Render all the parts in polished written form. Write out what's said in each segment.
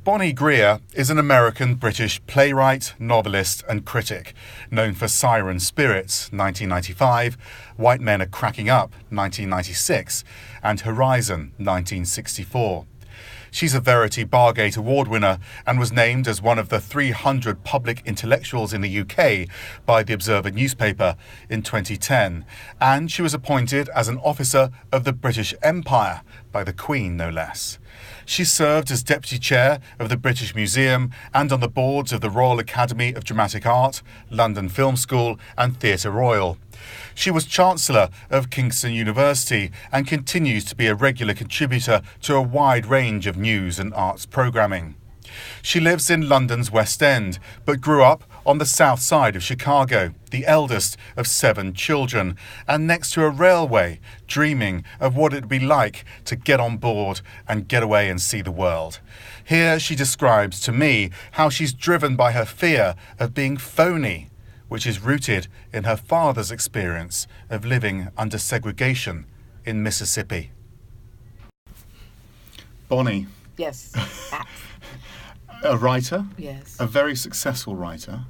Bonnie Greer is an American-British playwright, novelist and critic, known for Siren Spirits, 1995, White Men Are Cracking Up, 1996, and Horizon, 1964. She's a Verity Bargate Award winner and was named as one of the 300 public intellectuals in the UK by the Observer newspaper in 2010, and she was appointed as an officer of the British Empire by the Queen, no less. She served as Deputy Chair of the British Museum and on the boards of the Royal Academy of Dramatic Art, London Film School and Theatre Royal. She was Chancellor of Kingston University and continues to be a regular contributor to a wide range of news and arts programming. She lives in London's West End, but grew up on the south side of Chicago, the eldest of 7 children, and next to a railway, dreaming of what it would be like to get on board and get away and see the world. Here she describes to me how she's driven by her fear of being phony, which is rooted in her father's experience of living under segregation in Mississippi. Bonnie. Yes. A writer. Yes. A very successful writer.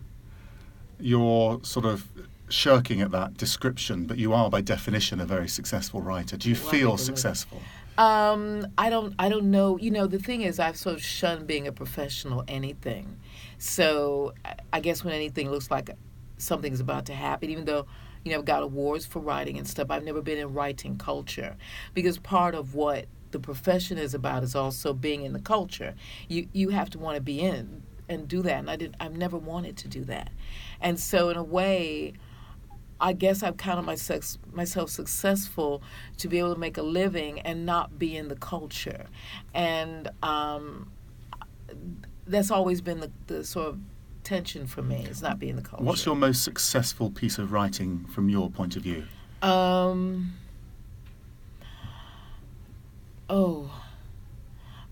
You're sort of shirking at that description, but you are by definition a very successful writer. Do you feel successful? I don't know. You know, the thing is, I've sort of shunned being a professional anything. So I guess when anything looks like something's about to happen, even though, you know, I've got awards for writing and stuff, I've never been in writing culture, because part of what the profession is about is also being in the culture. You have to want to be in and do that, and I've never wanted to do that. And so in a way, I guess I've counted myself successful to be able to make a living and not be in the culture. And that's always been the sort of tension for me, is not being the culture. What's your most successful piece of writing from your point of view?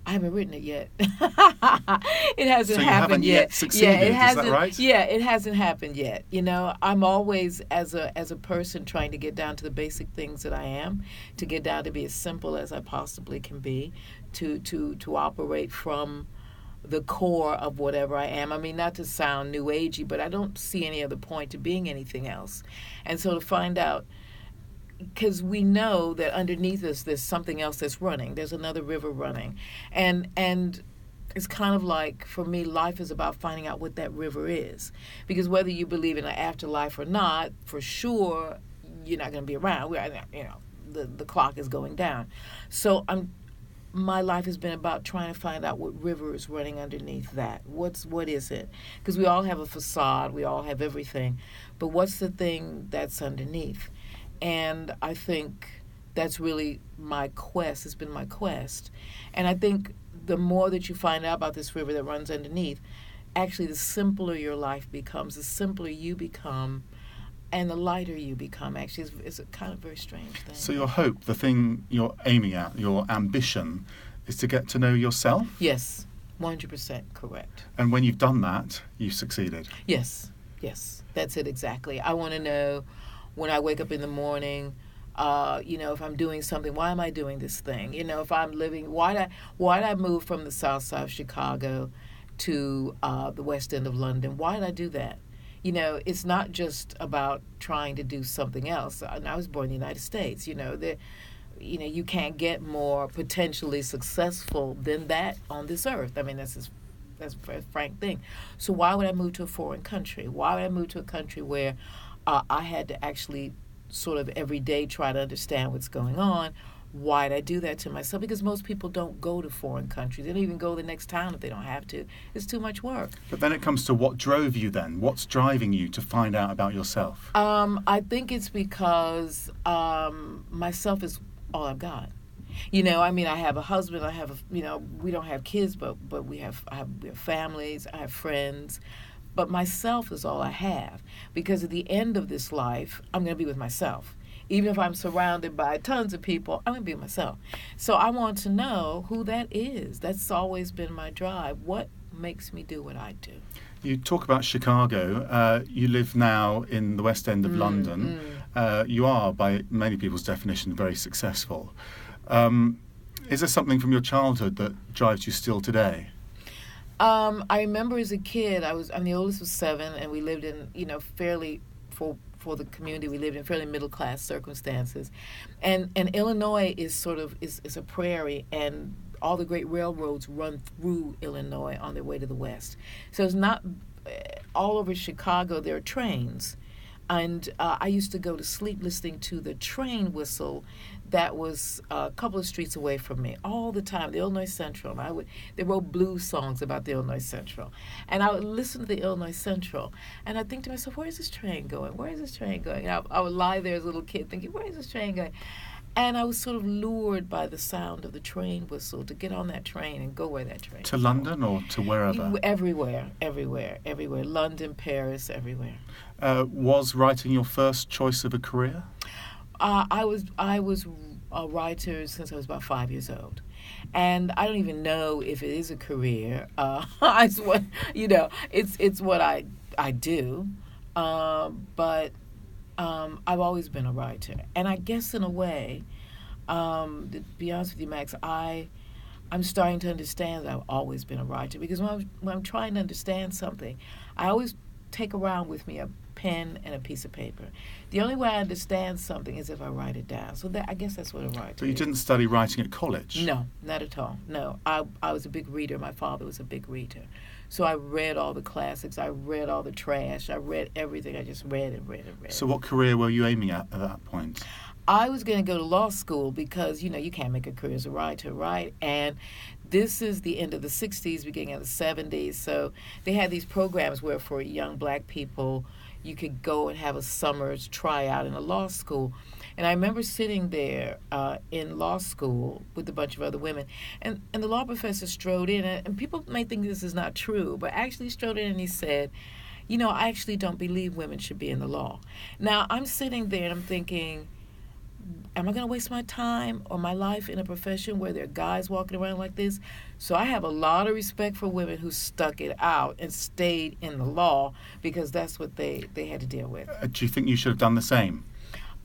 I haven't written it yet. It hasn't happened yet. Succeeded, yeah, it hasn't. Is that right? Yeah, it hasn't happened yet. You know, I'm always as a person trying to get down to the basic things that I am, to get down to be as simple as I possibly can be, to operate from the core of whatever I am. I mean, not to sound new agey, but I don't see any other point to being anything else. And so to find out, because we know that underneath us there's something else that's running. There's another river running. And it's kind of like, for me, life is about finding out what that river is. Because whether you believe in an afterlife or not, for sure, you're not going to be around. The clock is going down. So my life has been about trying to find out what river is running underneath that. What is it? Because we all have a facade, we all have everything, but what's the thing that's underneath? And I think that's really my quest. It's been my quest. And I think the more that you find out about this river that runs underneath, actually the simpler your life becomes, the simpler you become, and the lighter you become. Actually, it's a kind of very strange thing. So your hope, the thing you're aiming at, your ambition, is to get to know yourself? Yes, 100% correct. And when you've done that, you've succeeded? Yes, that's it exactly. I want to know, when I wake up in the morning, if I'm doing something, why am I doing this thing? You know, if I'm living, why did I move from the south side of Chicago to the west end of London? Why did I do that? You know, it's not just about trying to do something else. I was born in the United States. You can't get more potentially successful than that on this earth. I mean, that's a frank thing. So why would I move to a foreign country? Why would I move to a country where I had to actually sort of every day try to understand what's going on? Why'd I do that to myself? Because most people don't go to foreign countries. They don't even go to the next town if they don't have to. It's too much work. But then it comes to what drove you then. What's driving you to find out about yourself? I think it's because myself is all I've got. You know, I mean, I have a husband. We don't have kids, but we have families. I have friends. But myself is all I have, because at the end of this life, I'm going to be with myself. Even if I'm surrounded by tons of people, I'm going to be with myself. So I want to know who that is. That's always been my drive. What makes me do what I do? You talk about Chicago. You live now in the West End of London. You are, by many people's definition, very successful. Is there something from your childhood that drives you still today? I remember as a kid, I'm the oldest of 7, and we lived in, fairly, for the community we lived in, fairly middle class circumstances, and Illinois is a prairie, and all the great railroads run through Illinois on their way to the west. So it's not all over Chicago. There are trains. And I used to go to sleep listening to the train whistle that was a couple of streets away from me all the time, the Illinois Central. And they wrote blues songs about the Illinois Central. And I would listen to the Illinois Central, and I'd think to myself, where is this train going? Where is this train going? And I would lie there as a little kid thinking, where is this train going? And I was sort of lured by the sound of the train whistle to get on that train and go where that train to London or to wherever? Everywhere. London, Paris, everywhere. Was writing your first choice of a career? I was a writer since I was about 5 years old, and I don't even know if it is a career. It's what it's what I do, but I've always been a writer, and I guess in a way, to be honest with you, Max, I'm starting to understand that I've always been a writer, because when I'm trying to understand something, I always take around with me a pen and a piece of paper. The only way I understand something is if I write it down. So I guess that's what a writer is. But you didn't study writing at college? No, not at all. No, I was a big reader. My father was a big reader. So I read all the classics. I read all the trash. I read everything. I just read and read and read. So what career were you aiming at that point? I was going to go to law school because, you can't make a career as a writer, right? And this is the end of the 60s, beginning of the 70s. So they had these programs where for young black people, you could go and have a summer's tryout in a law school. And I remember sitting there in law school with a bunch of other women, and the law professor strode in, and people may think this is not true, but actually strode in and he said, I actually don't believe women should be in the law. Now, I'm sitting there and I'm thinking, am I going to waste my time or my life in a profession where there are guys walking around like this? So I have a lot of respect for women who stuck it out and stayed in the law, because that's what they had to deal with. Do you think you should have done the same?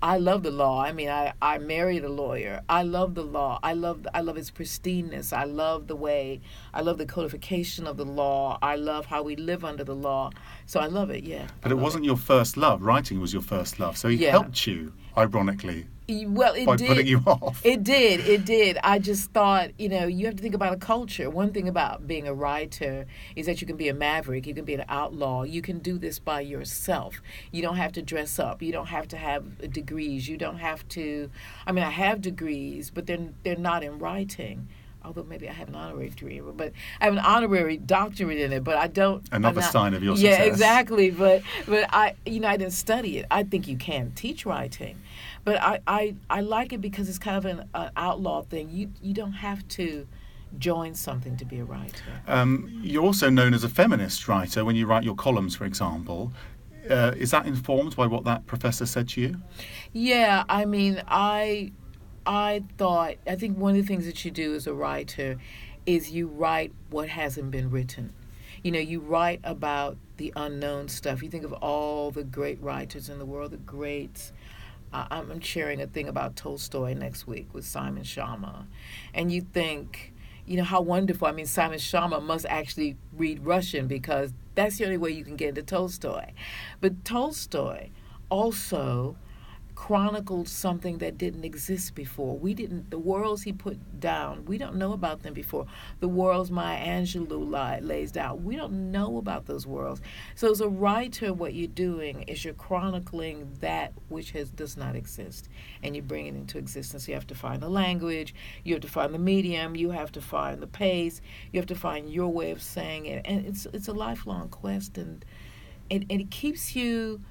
I love the law. I mean, I married a lawyer. I love the law. I love its pristineness. I love the codification of the law. I love how we live under the law. So I love it, yeah. But it wasn't your first love. Writing was your first love. So it helped you, ironically. Well, it by did. Putting you off. It did. I just thought, you have to think about a culture. One thing about being a writer is that you can be a maverick, you can be an outlaw. You can do this by yourself. You don't have to dress up. You don't have to have degrees. You don't have to. I mean, I have degrees, but they're not in writing. Although maybe I have an honorary degree, but I have an honorary doctorate in it, but I don't. Another sign of your success. Yeah, exactly. But I didn't study it. I think you can teach writing, but I like it because it's kind of an outlaw thing. You don't have to join something to be a writer. You're also known as a feminist writer when you write your columns, for example. Is that informed by what that professor said to you? Yeah, I mean, I think one of the things that you do as a writer is you write what hasn't been written. You write about the unknown stuff. You think of all the great writers in the world, the greats. I'm sharing a thing about Tolstoy next week with Simon Sharma. And you think, how wonderful. I mean, Simon Sharma must actually read Russian, because that's the only way you can get into Tolstoy. But Tolstoy also chronicled something that didn't exist before. The worlds he put down, we don't know about them before. The worlds Maya Angelou lays down, we don't know about those worlds. So as a writer, what you're doing is you're chronicling that which does not exist, and you bring it into existence. You have to find the language, you have to find the medium, you have to find the pace, you have to find your way of saying it, and it's a lifelong quest, and it keeps you.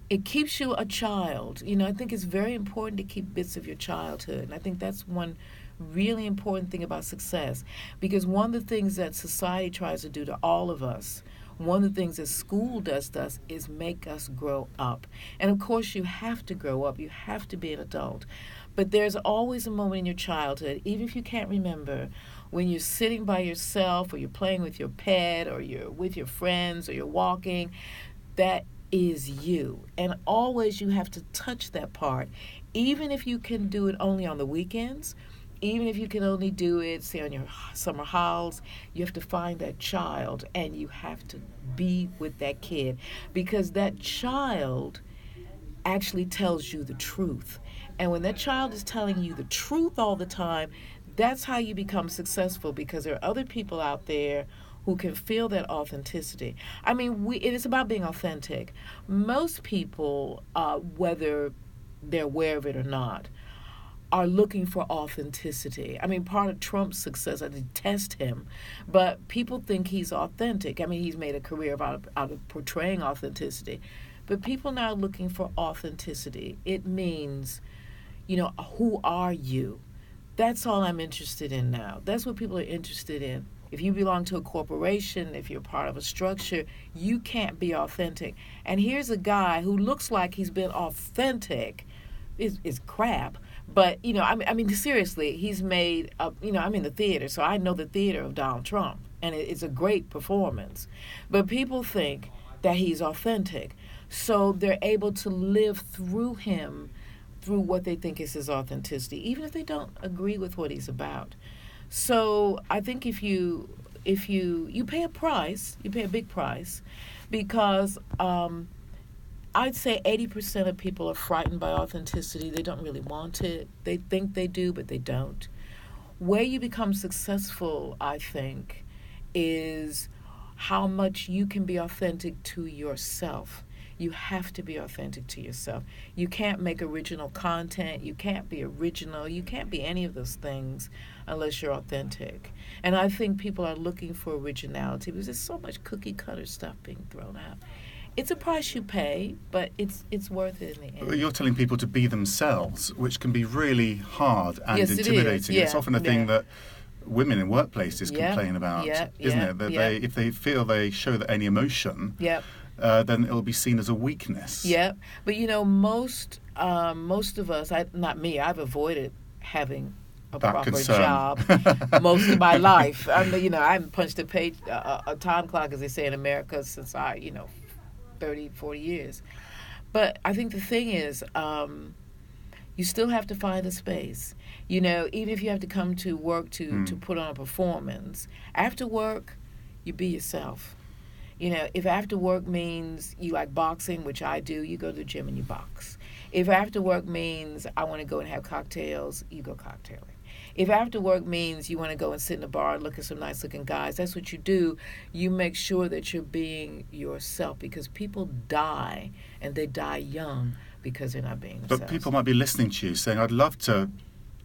It keeps you a child. I think it's very important to keep bits of your childhood. And I think that's one really important thing about success. Because one of the things that society tries to do to all of us, one of the things that school does to us, is make us grow up. And of course, you have to grow up. You have to be an adult. But there's always a moment in your childhood, even if you can't remember, when you're sitting by yourself, or you're playing with your pet, or you're with your friends, or you're walking, that is you. And always you have to touch that part, even if you can do it only on the weekends, even if you can only do it, say, on your summer hauls, you have to find that child and you have to be with that kid, because that child actually tells you the truth. And when that child is telling you the truth all the time, that's how you become successful, because there are other people out there who can feel that authenticity. I mean, it is about being authentic. Most people, whether they're aware of it or not, are looking for authenticity. I mean, part of Trump's success, I detest him, but people think he's authentic. I mean, he's made a career out of portraying authenticity. But people now are looking for authenticity. It means, who are you? That's all I'm interested in now. That's what people are interested in. If you belong to a corporation, if you're part of a structure, you can't be authentic. And here's a guy who looks like he's been authentic. Is crap. But, I mean, seriously, he's made, I'm in the theater, so I know the theater of Donald Trump, and it's a great performance. But people think that he's authentic, so they're able to live through him, through what they think is his authenticity, even if they don't agree with what he's about. So I think if you pay a price, you pay a big price, because I'd say 80% of people are frightened by authenticity. They don't really want it. They think they do, but they don't. Where you become successful, I think, is how much you can be authentic to yourself. You have to be authentic to yourself. You can't make original content. You can't be original. You can't be any of those things unless you're authentic. And I think people are looking for originality because there's so much cookie cutter stuff being thrown out. It's a price you pay, but it's worth it in the end. You're telling people to be themselves, which can be really hard and intimidating. Yeah, it's often a thing that women in workplaces complain about, isn't it? That if they feel they show any emotion, then it'll be seen as a weakness. Yeah, but most of us, not me, I've avoided having a proper job most of my life. I haven't punched a time clock, as they say in America, since 30, 40 years. But I think the thing is, you still have to find a space. Even if you have to come to work to put on a performance, after work, you be yourself. If after work means you like boxing, which I do, you go to the gym and you box. If after work means I want to go and have cocktails, you go cocktailing. If after work means you want to go and sit in a bar and look at some nice-looking guys, that's what you do. You make sure that you're being yourself, because people die, and they die young because they're not being themselves. But people might be listening to you saying, I'd love to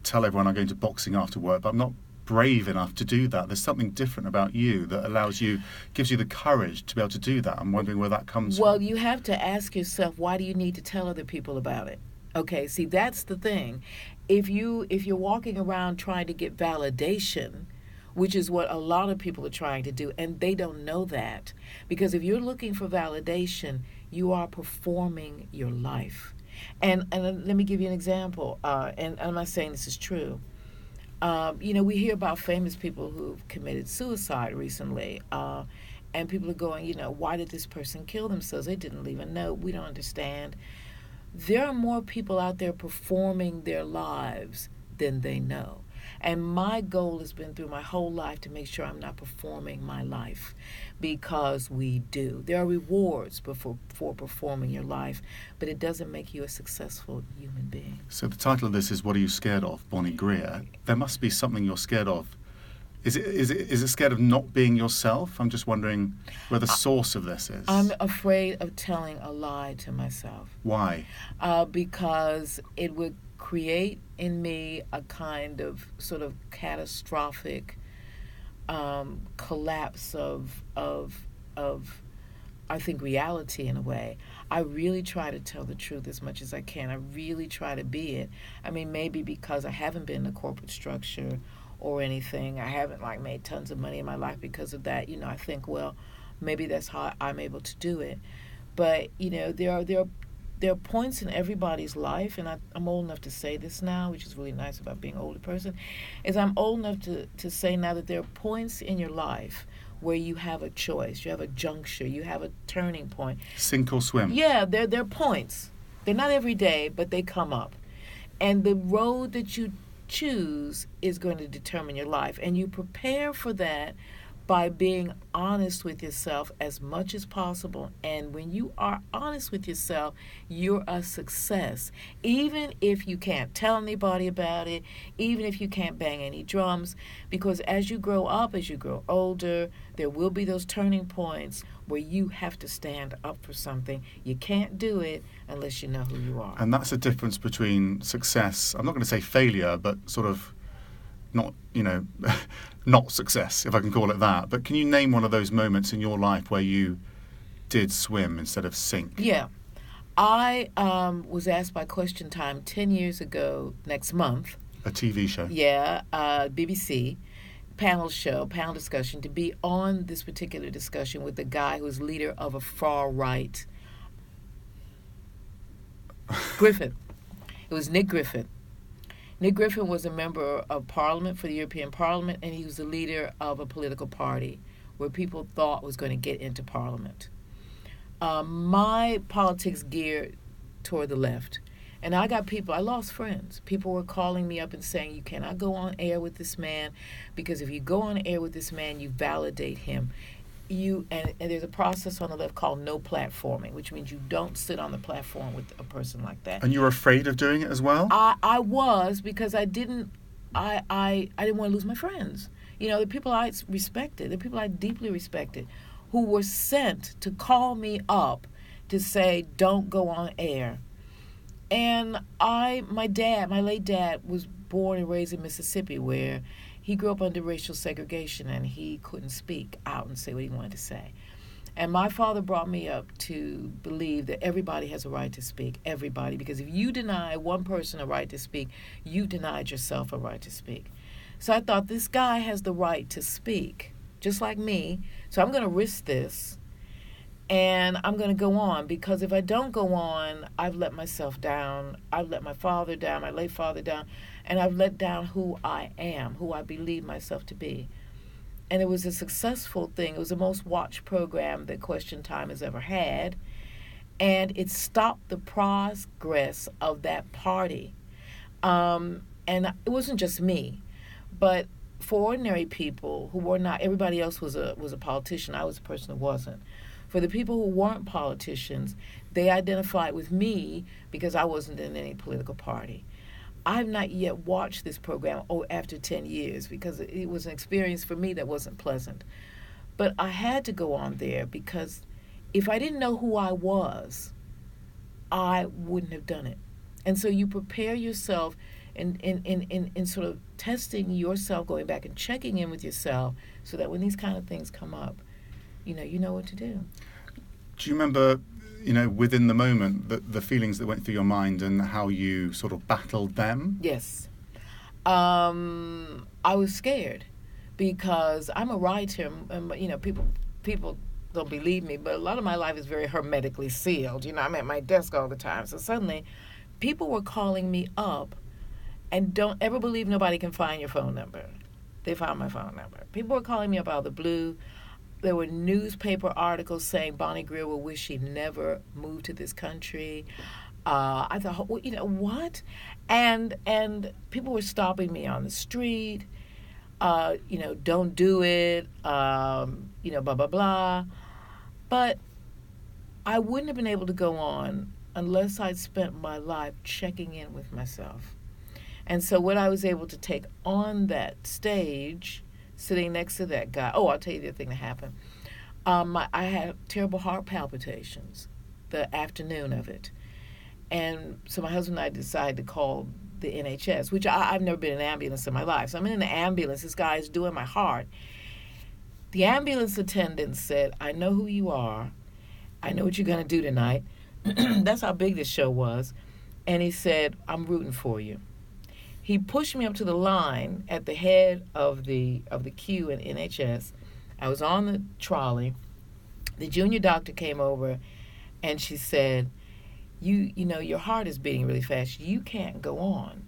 tell everyone I'm going to boxing after work, but I'm not brave enough to do that. There's something different about you that gives you the courage to be able to do that. I'm wondering where that comes from. Well, you have to ask yourself, why do you need to tell other people about it? Okay, see, that's the thing. If you're walking around trying to get validation, which is what a lot of people are trying to do, and they don't know that, because if you're looking for validation, you are performing your life. And let me give you an example, and I'm not saying this is true. We hear about famous people who've committed suicide recently, and people are going, why did this person kill themselves? They didn't leave a note. We don't understand. There are more people out there performing their lives than they know. And my goal has been through my whole life to make sure I'm not performing my life, because we do. There are rewards for performing your life, but it doesn't make you a successful human being. So the title of this is What Are You Scared Of, Bonnie Greer. There must be something you're scared of. Is it scared of not being yourself? I'm just wondering where the source of this is. I'm afraid of telling a lie to myself. Why? Because it would create in me a kind of sort of catastrophic collapse of I think reality in a way. I really try to tell the truth as much as I can. I really try to be it. I mean, maybe because I haven't been in a corporate structure or anything. I haven't made tons of money in my life because of that. I think, well, maybe that's how I'm able to do it. But there are points in everybody's life, and I'm old enough to say this now, which is really nice about being an older person, is I'm old enough to say now that there are points in your life where you have a choice, you have a juncture, you have a turning point. Sink or swim. Yeah, they're points. They're not every day, but they come up. And the road that you choose is going to determine your life. And you prepare for that by being honest with yourself as much as possible. And when you are honest with yourself, you're a success. Even if you can't tell anybody about it, even if you can't bang any drums, because as you grow up, as you grow older, there will be those turning points where you have to stand up for something. You can't do it unless you know who you are. And that's the difference between success, I'm not going to say failure, but sort of not, not success, if I can call it that. But can you name one of those moments in your life where you did swim instead of sink? Yeah. I was asked by Question Time 10 years ago next month. A TV show? Yeah, BBC, panel discussion, to be on this particular discussion with the guy who's leader of a far-right Griffith. It was Nick Griffith. Nick Griffith was a member of Parliament for the European Parliament, and he was the leader of a political party where people thought was going to get into Parliament. My politics geared toward the left, and I lost friends. People were calling me up and saying, you cannot go on air with this man, because if you go on air with this man, you validate him. And there's a process on the left called no platforming, which means you don't sit on the platform with a person like that. And you were afraid of doing it as well? I was, because I didn't want to lose my friends. The people I respected, the people I deeply respected, who were sent to call me up to say, don't go on air. And my late dad was born and raised in Mississippi, where he grew up under racial segregation, and he couldn't speak out and say what he wanted to say. And my father brought me up to believe that everybody has a right to speak, everybody, because if you deny one person a right to speak, you denied yourself a right to speak. So I thought, this guy has the right to speak, just like me, so I'm going to risk this, and I'm going to go on, because if I don't go on, I've let myself down, I've let my father down, my late father down, and I've let down who I am, who I believe myself to be. And it was a successful thing. It was the most watched program that Question Time has ever had. And it stopped the progress of that party. And it wasn't just me, but for ordinary people who were not, everybody else was a politician. I was a person who wasn't. For the people who weren't politicians, they identified with me because I wasn't in any political party. I have not yet watched this program after 10 years, because it was an experience for me that wasn't pleasant. But I had to go on there, because if I didn't know who I was, I wouldn't have done it. And so you prepare yourself in sort of testing yourself, going back and checking in with yourself, so that when these kind of things come up, you know what to do. Do you remember, within the moment, the feelings that went through your mind and how you sort of battled them? Yes. I was scared, because I'm a writer, and people don't believe me, but a lot of my life is very hermetically sealed. I'm at my desk all the time. So suddenly, people were calling me up, and don't ever believe nobody can find your phone number. They found my phone number. People were calling me up out of the blue. There were newspaper articles saying Bonnie Greer will wish she never moved to this country. I thought, what? And people were stopping me on the street. Don't do it. Blah, blah, blah. But I wouldn't have been able to go on unless I'd spent my life checking in with myself. And so when I was able to take on that stage, sitting next to that guy, I'll tell you the thing that happened. I had terrible heart palpitations the afternoon of it. And so my husband and I decided to call the NHS, which I've never been in an ambulance in my life. So I'm in the ambulance. This guy is doing my heart. The ambulance attendant said, I know who you are. I know what you're going to do tonight. That's how big this show was. And he said, I'm rooting for you. He pushed me up to the line at the head of the queue in NHS. I was on the trolley. The junior doctor came over, and she said, your heart is beating really fast. You can't go on.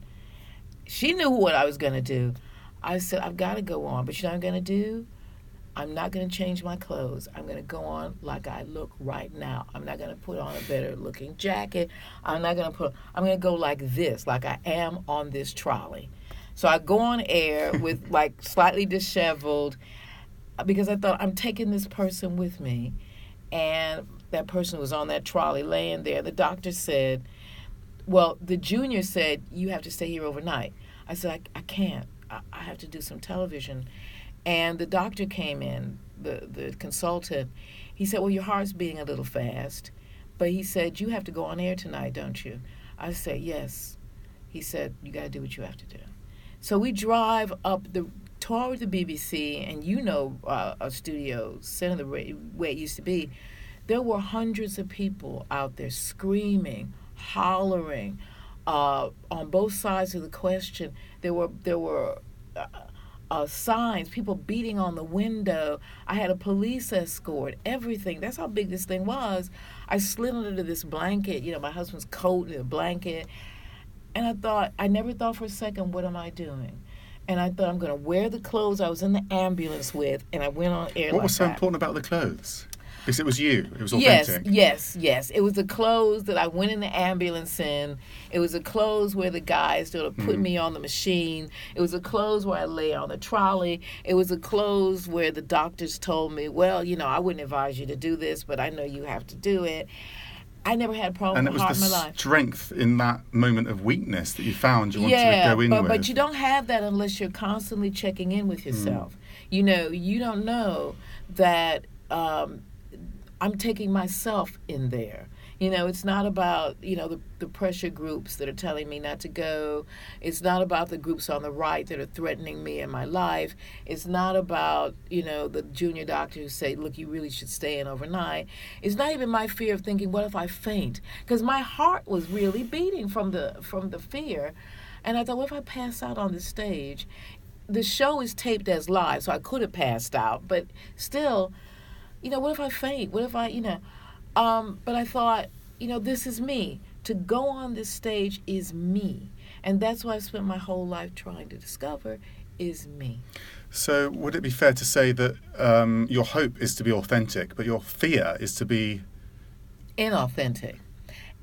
She knew what I was going to do. I said, I've got to go on. But you know what I'm going to do? I'm not going to change my clothes. I'm going to go on like I look right now. I'm not going to put on a better looking jacket. I'm going to go like this, like I am on this trolley. So I go on air with like slightly disheveled, because I thought, I'm taking this person with me. And that person was on that trolley laying there. The doctor said, well, the junior said, you have to stay here overnight. I said, I can't. I have to do some television. And the doctor came in, the consultant. He said, well, your heart's beating a little fast. But he said, you have to go on air tonight, don't you? I said, yes. He said, you got to do what you have to do. So we drive up toward the BBC, and a studio, center the way it used to be. There were hundreds of people out there screaming, hollering, on both sides of the question. There were signs, people beating on the window. I had a police escort, everything. That's how big this thing was. I slid under this blanket, my husband's coat and a blanket. And I never thought for a second, what am I doing? And I thought, I'm going to wear the clothes I was in the ambulance with, and I went on air. What was so important about the clothes? Because it was you. It was authentic. Yes. It was the clothes that I went in the ambulance in. It was the clothes where the guys sort of put me on the machine. It was the clothes where I lay on the trolley. It was the clothes where the doctors told me, well, I wouldn't advise you to do this, but I know you have to do it. I never had a problem with heart in my life. And it was the strength in that moment of weakness that you found you wanted to go in with. But you don't have that unless you're constantly checking in with yourself. You don't know that I'm taking myself in there. It's not about, the pressure groups that are telling me not to go. It's not about the groups on the right that are threatening me and my life. It's not about, the junior doctor who say, look, you really should stay in overnight. It's not even my fear of thinking, what if I faint? Because my heart was really beating from the fear. And I thought, what if I pass out on the stage? The show is taped as live, so I could have passed out. But still, what if I faint? What if but I thought, this is me. To go on this stage is me. And that's what I've spent my whole life trying to discover is me. So would it be fair to say that your hope is to be authentic, but your fear is to be... inauthentic?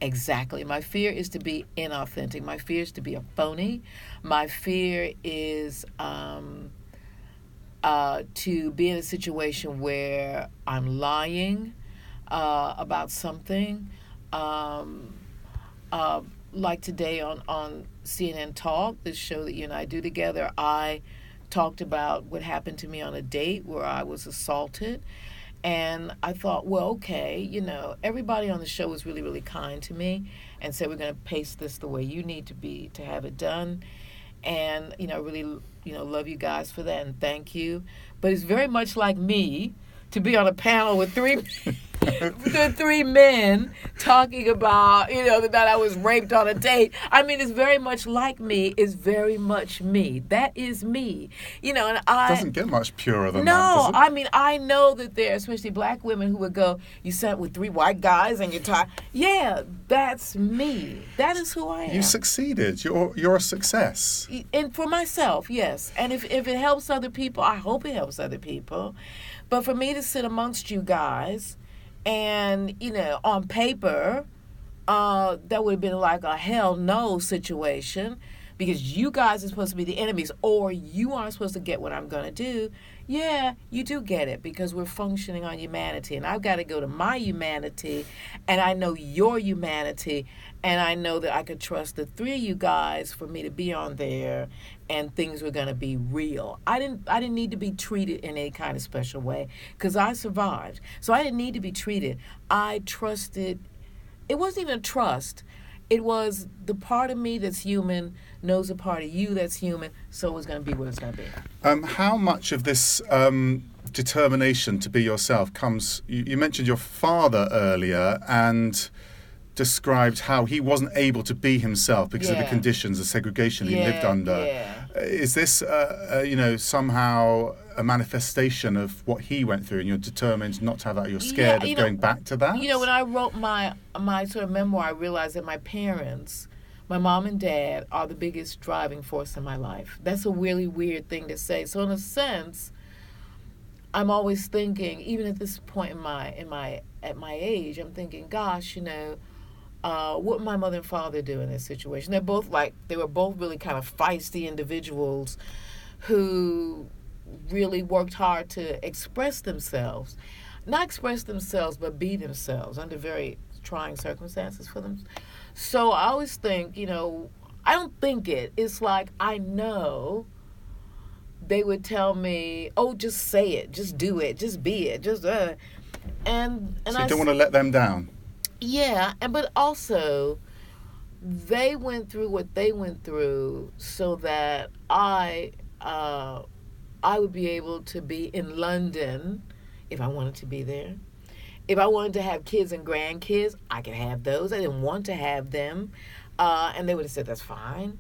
Exactly. My fear is to be inauthentic. My fear is to be a phony. My fear is to be in a situation where I'm lying about something. Like today on CNN Talk, this show that you and I do together, I talked about what happened to me on a date where I was assaulted. And I thought, well, okay, everybody on the show was really, really kind to me and said, we're going to pace this the way you need to be to have it done. And, I really, love you guys for that and thank you. But it's very much like me to be on a panel with three men talking about, that I was raped on a date. I mean, it's very much like me. It's very much me. That is me. And It doesn't get much purer than that, No, does it? I mean, I know that there are especially black women who would go, you sat with three white guys and you're tired. Yeah, that's me. That is who I am. You succeeded. You're a success. And for myself, yes. And if it helps other people, I hope it helps other people. But for me to sit amongst you guys and, on paper, that would have been like a hell no situation because you guys are supposed to be the enemies or you aren't supposed to get what I'm going to do. Yeah, you do get it because we're functioning on humanity. And I've got to go to my humanity and I know your humanity and I know that I could trust the three of you guys for me to be on there and things were going to be real. I didn't need to be treated in any kind of special way because I survived. So I didn't need to be treated. I trusted. It wasn't even trust. It was the part of me that's human knows a part of you that's human, so it's going to be what it's going to be. How much of this determination to be yourself comes... You mentioned your father earlier and described how he wasn't able to be himself because of the conditions, the segregation he lived under. Yeah. Is this, somehow a manifestation of what he went through and you're determined not to have that, you're scared of going back to that? When I wrote my sort of memoir, I realized that my parents, my mom and dad, are the biggest driving force in my life. That's a really weird thing to say. So in a sense, I'm always thinking, even at this point at my age, I'm thinking, gosh, what would my mother and father do in this situation? They were both really kind of feisty individuals who really worked hard to express themselves. Not express themselves, but be themselves under very trying circumstances for them. So I always think, I don't think it. It's like I know they would tell me, "Oh, just say it, just do it, just be it, just." And so you don't want to let them down. Yeah, but also they went through what they went through so that I would be able to be in London if I wanted to be there. If I wanted to have kids and grandkids, I could have those. I didn't want to have them, and they would have said that's fine.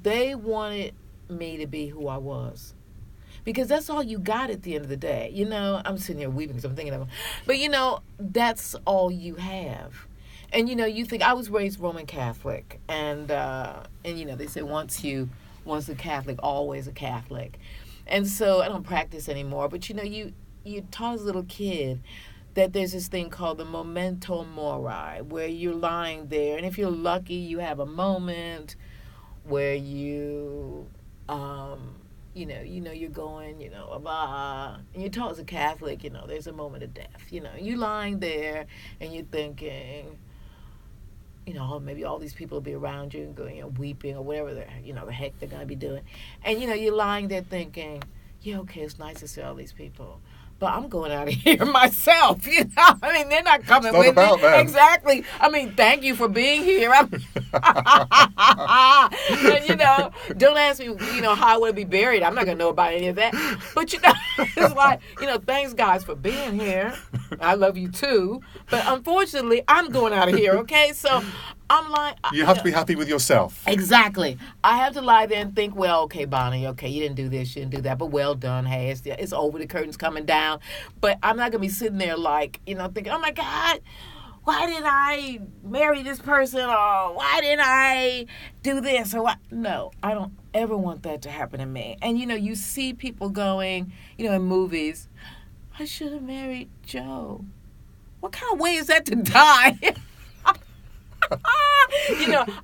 They wanted me to be who I was. Because that's all you got at the end of the day. I'm sitting here weeping because I'm thinking of them. But, that's all you have. And, you think, I was raised Roman Catholic. And they say once a Catholic, always a Catholic. And so I don't practice anymore. But, you taught as a little kid that there's this thing called the memento mori, where you're lying there. And if you're lucky, you have a moment where you... you're going, blah, and you're taught as a Catholic, there's a moment of death. You lying there and you're thinking, maybe all these people will be around you and going, weeping or whatever the heck they're going to be doing. And, you're lying there thinking, yeah, okay, it's nice to see all these people. But I'm going out of here myself, they're not coming with me. Them. Exactly. Thank you for being here. And, don't ask me, how I want to be buried. I'm not going to know about any of that. But, it's like, thanks, guys, for being here. I love you, too. But unfortunately, I'm going out of here, okay? So I'm like... You have to be happy with yourself. Exactly. I have to lie there and think, well, okay, Bonnie, okay, you didn't do this, you didn't do that, but well done. Hey, it's over, the curtain's coming down. But I'm not going to be sitting there like, thinking, oh, my God, why didn't I marry this person? Or why didn't I do this? Or what? No, I don't ever want that to happen to me. And, you see people going, in movies, I should have married Joe. What kind of way is that to die?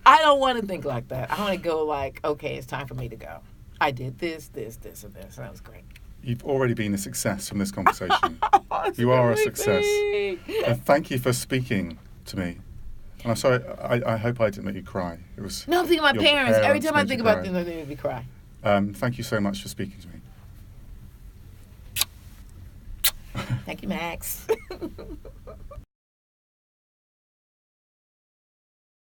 I don't want to think like that. I want to go like, okay, it's time for me to go. I did this, and this. That was great. You've already been a success from this conversation. You are a success. And thank you for speaking to me. And I'm sorry, I hope I didn't make you cry. It was no, I'm thinking of my parents. Every time I think about them, they make me cry. Thank you so much for speaking to me. Thank you, Max.